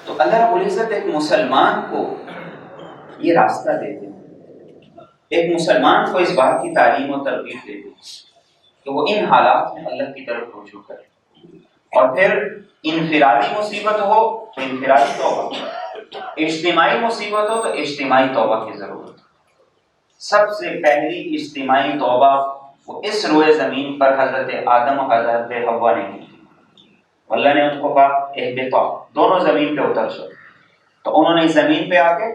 تو اللہ رب العزت ایک مسلمان کو یہ راستہ دیتے ہیں، ایک مسلمان کو اس بات کی تعلیم و تربیت دیتے ہیں کہ وہ ان حالات میں اللہ کی طرف رجوع کرے، اور پھر انفرادی مصیبت ہو تو انفرادی توبہ، اجتماعی مصیبت ہو تو اجتماعی توبہ کی ضرورت ہے۔ سب سے پہلی اجتماعی توبہ وہ اس روئے زمین پر حضرت آدم اور حضرت حوا نے کی۔ اللہ نے ان کو کہا اہبطا، دونوں زمین پہ اتر چلو، تو انہوں نے زمین پہ آ کے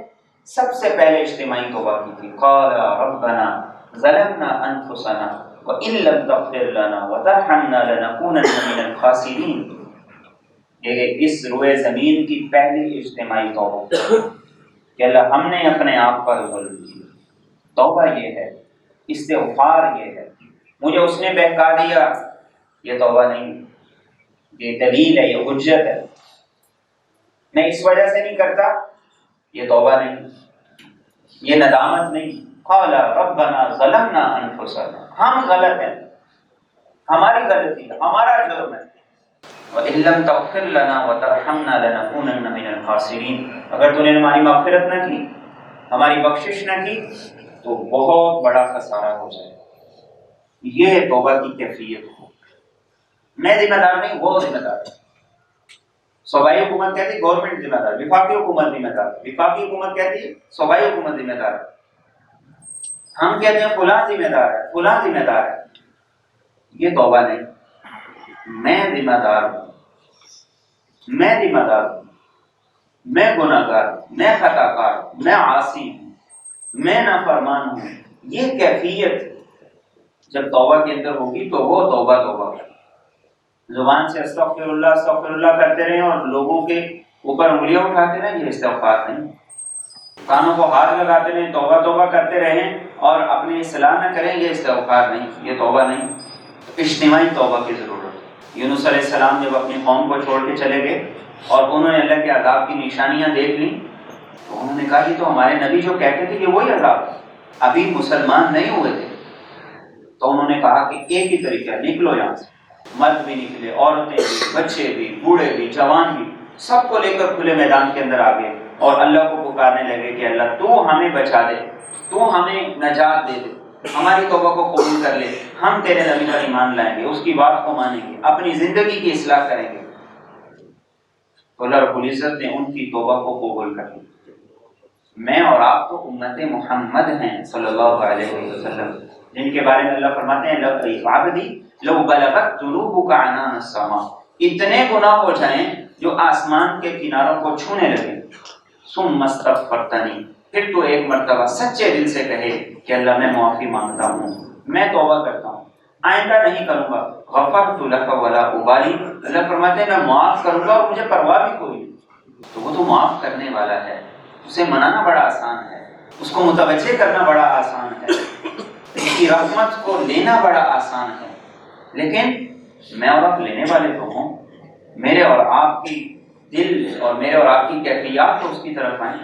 سب سے پہلے اجتماعی توبہ کی تھی۔ قال ربنا ظلمنا انفسنا وان لم تغفر لنا وترحمنا لنكونن من الخاسرین۔ یہ اس روئے زمین کی پہلی اجتماعی توبہ کہ اللہ ہم نے اپنے آپ پر ظلم کیا۔ توبہ یہ ہے، استغفار یہ ہے، مجھے اس نے بہکا دیا، یہ توبہ نہیں، یہ دلیل ہے، یہ حجت ہے، میں اس وجہ سے نہیں کرتا، یہ توبہ نہیں، یہ ندامت نہیں۔ قال ربنا ظلمنا انفسنا، ہم غلط ہیں، ہماری غلطی ہے، ہمارا جرم ہے۔ وَإِن لَّمْ تَغْفِرْ لَنَا وَتَرْحَمْنَا لَنَكُونَنَّ مِنَ الْخَاسِرِينَ، اگر تو نے ہماری مغفرت نہ کی، ہماری بخشش نہ کی، تو بہت بڑا خسارہ ہو جائے۔ یہ توبہ کی کیفیت ہے۔ میں ذمہ دار نہیں، وہ ذمہ دار ہے۔ صوبائی حکومت کہتی ہے گورنمنٹ ذمہ دار، وفاقی حکومت ذمہ دار، وفاقی حکومت کہتی ہے صوبائی حکومت ذمہ دار ہے، ہم کہتے ہیں فلاں ذمہ دار ہے، فلاں ذمہ دار ہے۔ یہ توبہ نہیں، میں ذمہ دار ہوں، میں ذمہ دار ہوں، میں گناہ گار ہوں، میں خطا کار ہوں، میں عاصی ہوں، میں نافرمان ہوں۔ یہ کیفیت جب توبہ کے اندر ہوگی تو وہ توبہ ہے۔ زبان سے استغفر اللہ کرتے رہیں اور لوگوں کے اوپر انگلیاں اٹھاتے رہیں، یہ استغفار نہیں۔ کانوں کو ہاتھ لگاتے رہیں، توبہ کرتے رہیں اور اپنی اصلاح نہ کریں، یہ استغفار نہیں، یہ توبہ نہیں۔ اجتماعی توبہ کی ضرورت ہے۔ یونس علیہ السلام جب اپنی قوم کو چھوڑ کے چلے گئے اور انہوں نے اللہ کے عذاب کی نشانیاں دیکھ لیں، تو انہوں نے کہا کہ تو ہمارے نبی جو کہتے تھے کہ وہی عذاب، ابھی مسلمان نہیں ہوئے تھے۔ تو انہوں نے کہا کہ ایک ہی طریقہ، نکلو یہاں سے۔ مرد بھی نکلے، عورتیں بھی، بچے بھی، بوڑھے بھی، جوان بھی، سب کو لے کر کھلے میدان کے اندر آ گئے اور اللہ کو پکارنے لگے کہ اللہ تو ہمیں بچا دے، تو ہمیں نجات دے دے، ہماری توبہ کو قبول کر لے، ہم تیرے نبی پر ایمان لائیں گے، اس کی بات کو مانیں گے، اپنی زندگی کی اصلاح کریں گے۔ تو اللہ رب العزت نے ان کی توبہ کو قبول کر لیا۔ میں اور آپ تو امت محمد ہیں صلی اللہ علیہ وسلم، جن کے بارے میں اللہ فرماتے ہیں عبدی لو بلغت ذنوبک عنان السماء، اتنے گناہ ہو جائیں جو آسمان کے کناروں کو چھونے لگے، ثم استغفرتنی، پھر تو ایک مرتبہ سچے دل سے کہے کہ اللہ میں معافی مانگتا ہوں، میں توبہ کرتا ہوں، آئندہ نہیں کروں گا، غفرت لک ولا ابالی، اللہ فرماتے ہیں میں معاف کروں گا اور مجھے پرواہ بھی کوئی نہیں۔ تو وہ تو معاف کرنے والا ہے، اسے منانا بڑا آسان ہے، اس کو متوجہ کرنا بڑا آسان ہے، اس کی رحمت کو لینا بڑا آسان ہے، لیکن میں اور آپ لینے والے تو ہوں، میرے اور آپ کی دل اور میرے اور آپ کی کیفیات تو اس کی طرف آئیں۔